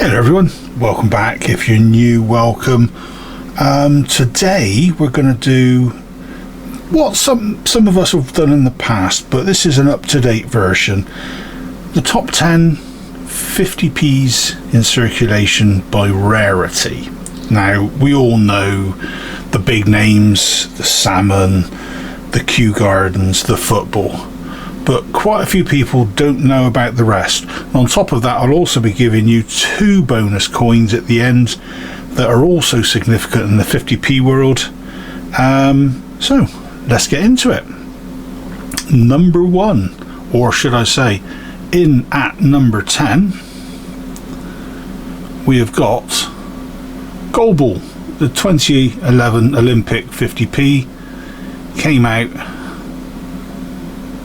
Hello everyone, welcome back. If you're new, welcome. Today we're going to do what some of us have done in the past, but this is an up-to-date version. The top 10 50p's in circulation by rarity. Now, we all know the big names, the salmon, the Kew Gardens, the football, but quite a few people don't know about the rest. And on top of that, I'll also be giving you 2 bonus coins at the end that are also significant in the 50p world. So let's get into it. Number 1, or should I say in at number 10, we have got Goalball, the 2011 Olympic 50p, came out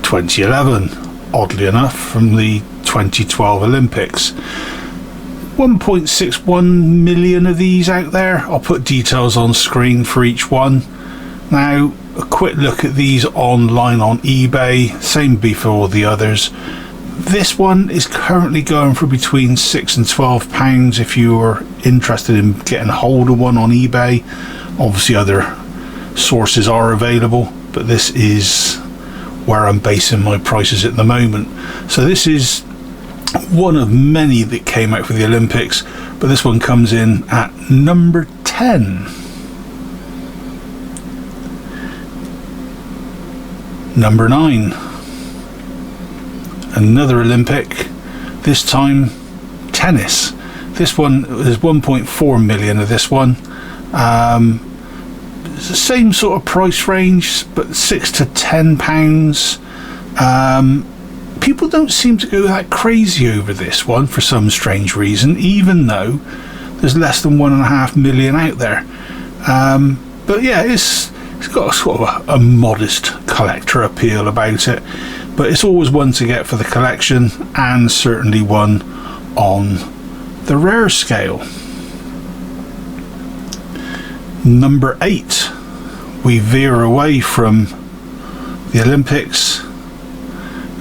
2011, oddly enough, from the 2012 Olympics. 1.61 million of these out there. I'll put details on screen for each one. Now, a quick look at these online on eBay, same be for all the others. This one is currently going for between £6 and £12 if you are interested in getting hold of one on eBay. Obviously other sources are available, but this is where I'm basing my prices at the moment. So this is one of many that came out for the Olympics, but this one comes in at number 10. Number 9, another Olympic, this time tennis. This one, there's 1.4 million of this one. It's the same sort of price range, but £6 to £10. People don't seem to go that crazy over this one for some strange reason, even though there's less than 1.5 million out there. But yeah, it's got a sort of a modest collector appeal about it, but it's always one to get for the collection, and certainly one on the rare scale. Number 8, we veer away from the Olympics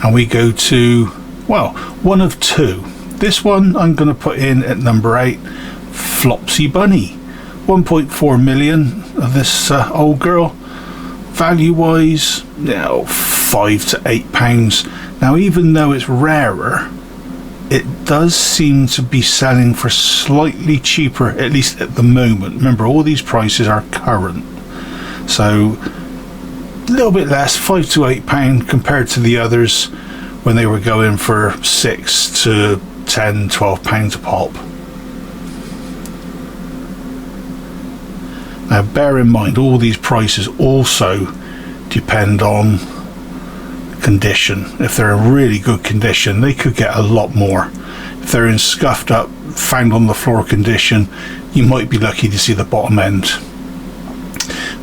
and we go to, well, one of 2. This one I'm going to put in at number 8, Flopsy Bunny. 1.4 million of this old girl. Value wise, £5 to £8. Now, even though it's rarer, it does seem to be selling for slightly cheaper, at least at the moment. Remember, all these prices are current, so a little bit less, £5 to £8 compared to the others when they were going for £6 to £10, £12 a pop. Now, bear in mind, all these prices also depend on condition. If they're in really good condition, they could get a lot more. If they're in scuffed up, found on the floor condition, you might be lucky to see the bottom end.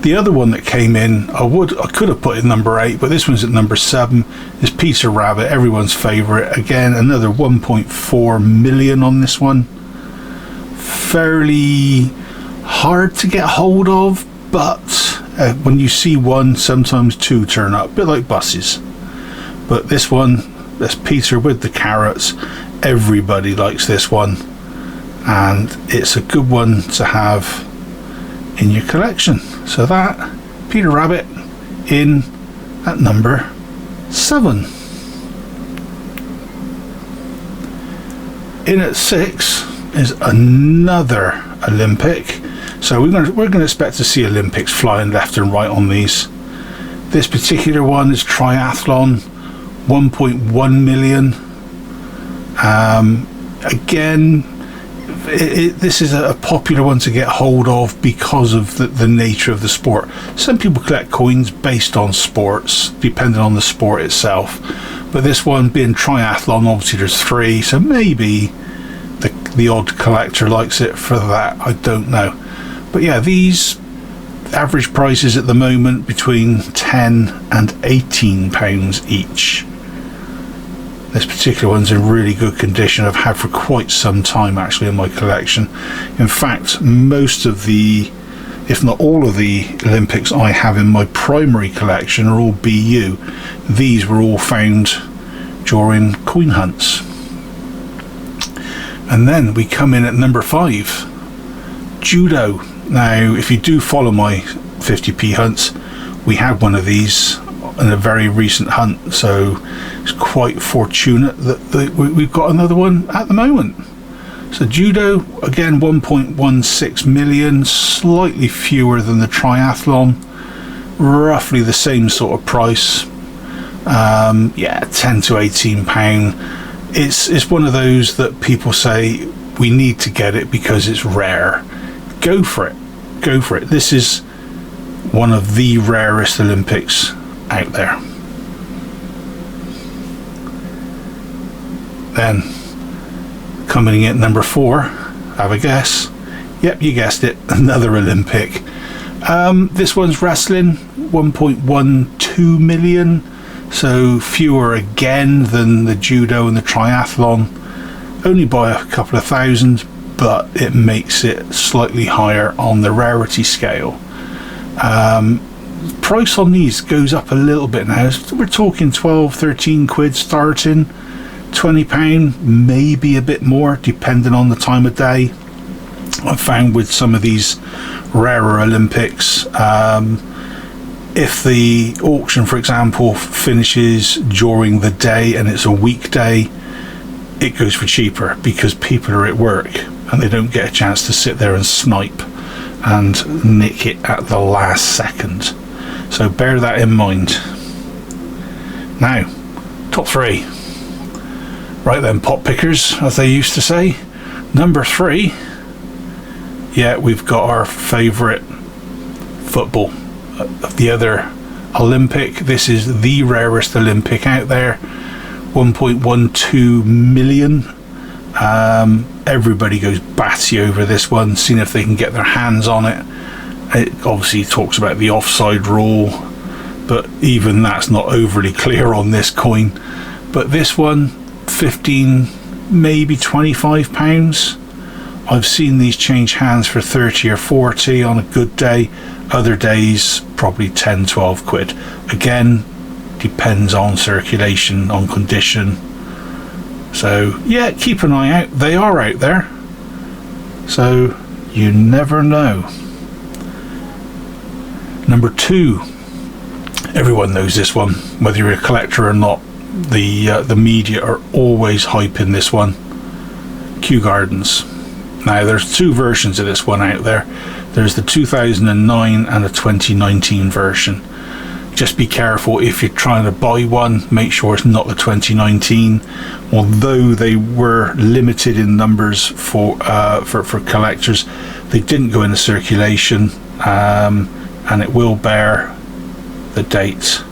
The other one that came in, I could have put in number 8, but this one's at number 7, is Peter Rabbit, everyone's favourite. Again, another 1.4 million on this one. Fairly hard to get hold of, but when you see one, sometimes 2 turn up, a bit like buses. But this one, that's Peter with the carrots. Everybody likes this one, and it's a good one to have in your collection. So that, Peter Rabbit, in at number 7. In at 6 is another Olympic. So we're going to expect to see Olympics flying left and right on these. This particular one is triathlon, 1.1 million. Again, this is a popular one to get hold of because of the nature of the sport. Some people collect coins based on sports, depending on the sport itself. But this one being triathlon, obviously there's 3, so maybe the odd collector likes it for that, I don't know. But yeah, these average prices at the moment between £10 and £18 each. This particular one's in really good condition. I've had for quite some time actually in my collection. In fact, most of the, if not all of the Olympics I have in my primary collection are all BU. These were all found during coin hunts. And then we come in at number 5, Judo. Now, if you do follow my 50p hunts, we had one of these in a very recent hunt, so it's quite fortunate that we've got another one at the moment. So Judo, again, 1.16 million, slightly fewer than the triathlon, roughly the same sort of price. Yeah, 10 to 18 pound. It's one of those that people say we need to get it because it's rare. Go for it, go for it. This is one of the rarest Olympics out there. Then coming in at number 4, have a guess. Yep, you guessed it, another Olympic. This one's wrestling, 1.12 million, so fewer again than the judo and the triathlon, only by a couple of thousand, but it makes it slightly higher on the rarity scale. Price on these goes up a little bit now. We're talking 12, 13 quid starting, £20, maybe a bit more depending on the time of day. I've found with some of these rarer Olympics, if the auction, for example, finishes during the day and it's a weekday, it goes for cheaper because people are at work and they don't get a chance to sit there and snipe and nick it at the last second. So bear that in mind. Now, top 3. Right then, pot pickers, as they used to say. Number 3, yeah, we've got our favourite football, the other Olympic. This is the rarest Olympic out there, 1.12 million. Everybody goes batty over this one, seeing if they can get their hands on it. It obviously talks about the offside rule, but even that's not overly clear on this coin. But this one, 15, maybe 25 pounds. I've seen these change hands for 30 or 40 on a good day. Other days probably 10, 12 quid. Again, depends on circulation, on condition. So yeah, keep an eye out. They are out there, so you never know. Number 2, everyone knows this one, whether you're a collector or not. The media are always hyping this one, Kew Gardens. Now there's 2 versions of this one out there. There's the 2009 and a 2019 version. Just be careful if you're trying to buy one, make sure it's not the 2019. Although they were limited in numbers for collectors, they didn't go into circulation, and it will bear the date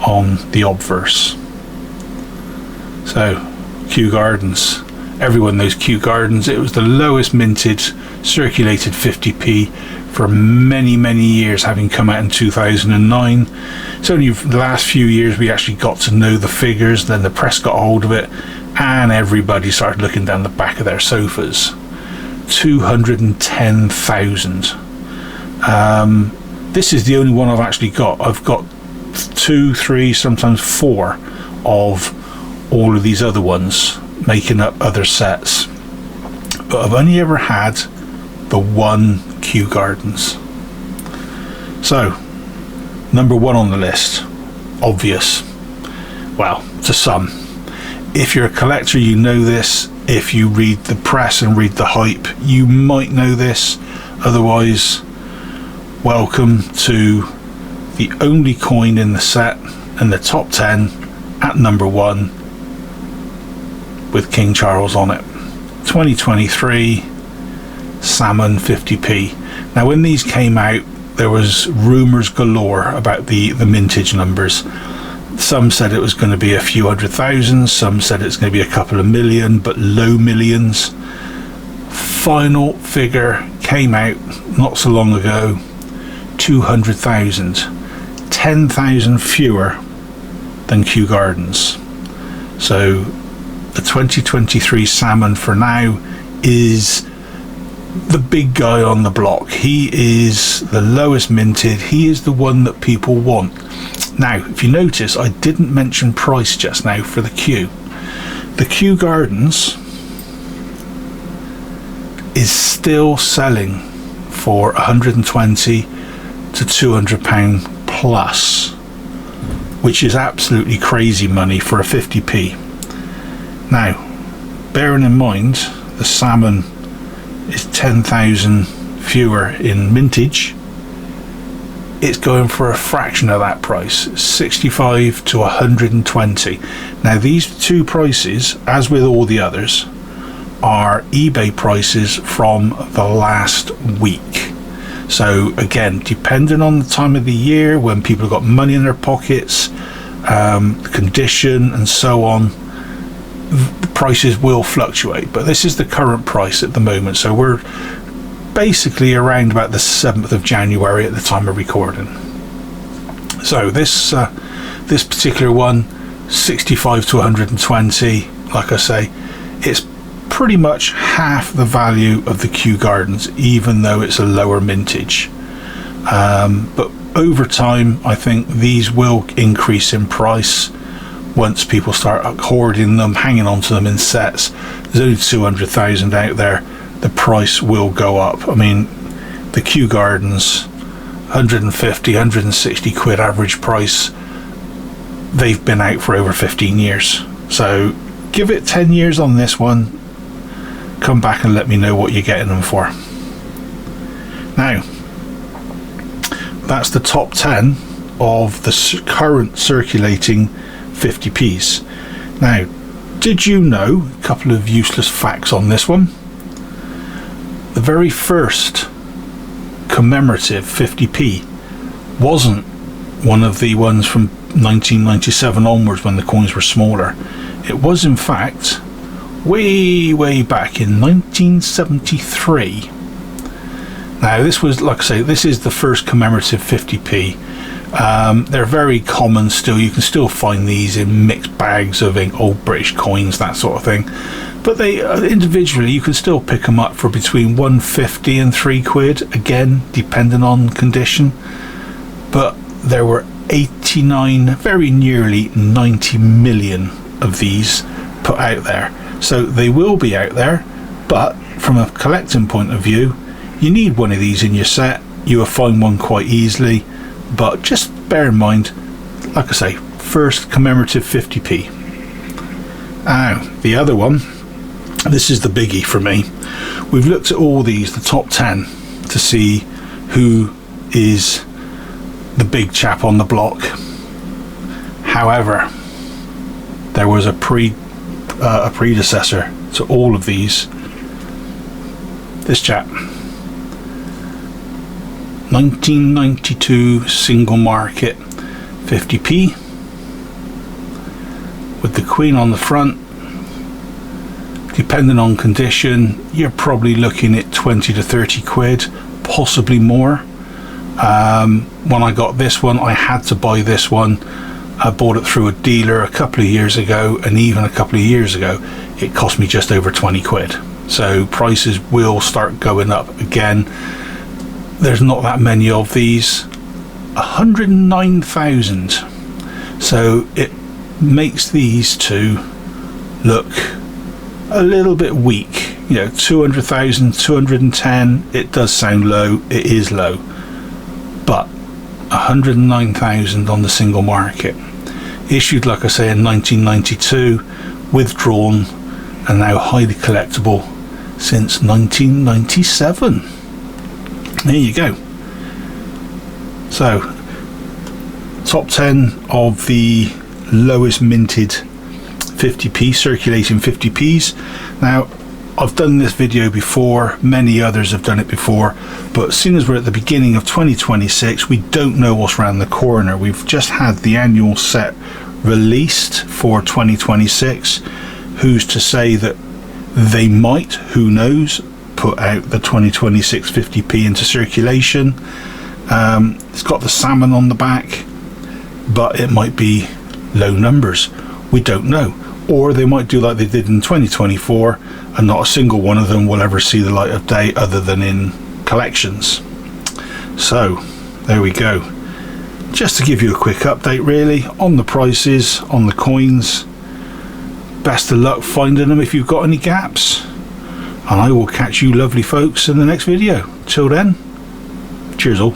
on the obverse. So Kew Gardens, everyone knows Kew Gardens. It was the lowest minted circulated 50p for many years, having come out in 2009. It's only the last few years we actually got to know the figures, then the press got hold of it and everybody started looking down the back of their sofas. 210,000. This is the only one I've actually got. I've got 2, 3, sometimes 4 of all of these other ones making up other sets, but I've only ever had the one Kew Gardens. So number 1 on the list, obvious, well, to some. If you're a collector, you know this. If you read the press and read the hype, you might know this. Otherwise, welcome to the only coin in the set in the top 10 at number 1 with King Charles on it. 2023 salmon 50p. Now when these came out, there was rumours galore about the mintage numbers. Some said it was going to be a few 100,000, some said it's going to be a couple of million, but low millions. Final figure came out not so long ago, 200,000, 10,000 fewer than Kew Gardens. So the 2023 salmon for now is the big guy on the block. He is the lowest minted. He is the one that people want. Now, if you notice, I didn't mention price just now for the Kew. The Kew Gardens is still selling for 120 to 200 pound plus, which is absolutely crazy money for a 50p. Now, bearing in mind the salmon is 10,000 fewer in mintage, it's going for a fraction of that price, 65 to 120. Now, these two prices, as with all the others, are eBay prices from the last week. So again, depending on the time of the year, when people have got money in their pockets, condition and so on, the prices will fluctuate, but this is the current price at the moment. So we're basically around about the 7th of January at the time of recording. So this particular one, 65 to 120, like I say, it's pretty much half the value of the Kew Gardens, even though it's a lower mintage. But over time, I think these will increase in price once people start hoarding them, hanging on to them in sets. There's only 200,000 out there. The price will go up. I mean, the Kew Gardens, 150, 160 quid average price. They've been out for over 15 years. So give it 10 years on this one. Come back and let me know what you're getting them for. Now, that's the top 10 of the current circulating 50p's. Now, did you know, a couple of useless facts on this one, the very first commemorative 50p wasn't one of the ones from 1997 onwards when the coins were smaller. It was in fact way back in 1973. Now, this was, like I say, this is the first commemorative 50p. They're very common still. You can still find these in mixed bags of old British coins, that sort of thing. But they individually, you can still pick them up for between 150 and 3 quid, again, depending on condition. But there were 89, very nearly 90 million of these put out there. So they will be out there, but from a collecting point of view, you need one of these in your set. You will find one quite easily, but just bear in mind, like I say, first commemorative 50p. Now, the other one, this is the biggie for me. We've looked at all these, the top 10, to see who is the big chap on the block. However, there was a predecessor to all of these. This chap, 1992 single market 50p with the Queen on the front. Depending on condition, you're probably looking at 20 to 30 quid, possibly more. When I got this one, I had to buy this one. I bought it through a dealer a couple of years ago, and even a couple of years ago it cost me just over 20 quid. So prices will start going up again. There's not that many of these. 109,000. So it makes these two look a little bit weak. You know, 200,000, 210, it does sound low, it is low, but 109,000 on the single market, issued, like I say, in 1992, withdrawn, and now highly collectible since 1997. There you go. So, top 10 of the lowest minted 50p, circulating 50p's. Now, I've done this video before, many others have done it before, but seeing as we're at the beginning of 2026, we don't know what's around the corner. We've just had the annual set released for 2026. Who's to say that they might, who knows, put out the 2026 50p into circulation. It's got the salmon on the back, but it might be low numbers. We don't know. Or they might do like they did in 2024, and not a single one of them will ever see the light of day other than in collections. So there we go. Just to give you a quick update really on the prices, on the coins. Best of luck finding them if you've got any gaps. and I will catch you lovely folks in the next video. Till then, cheers all.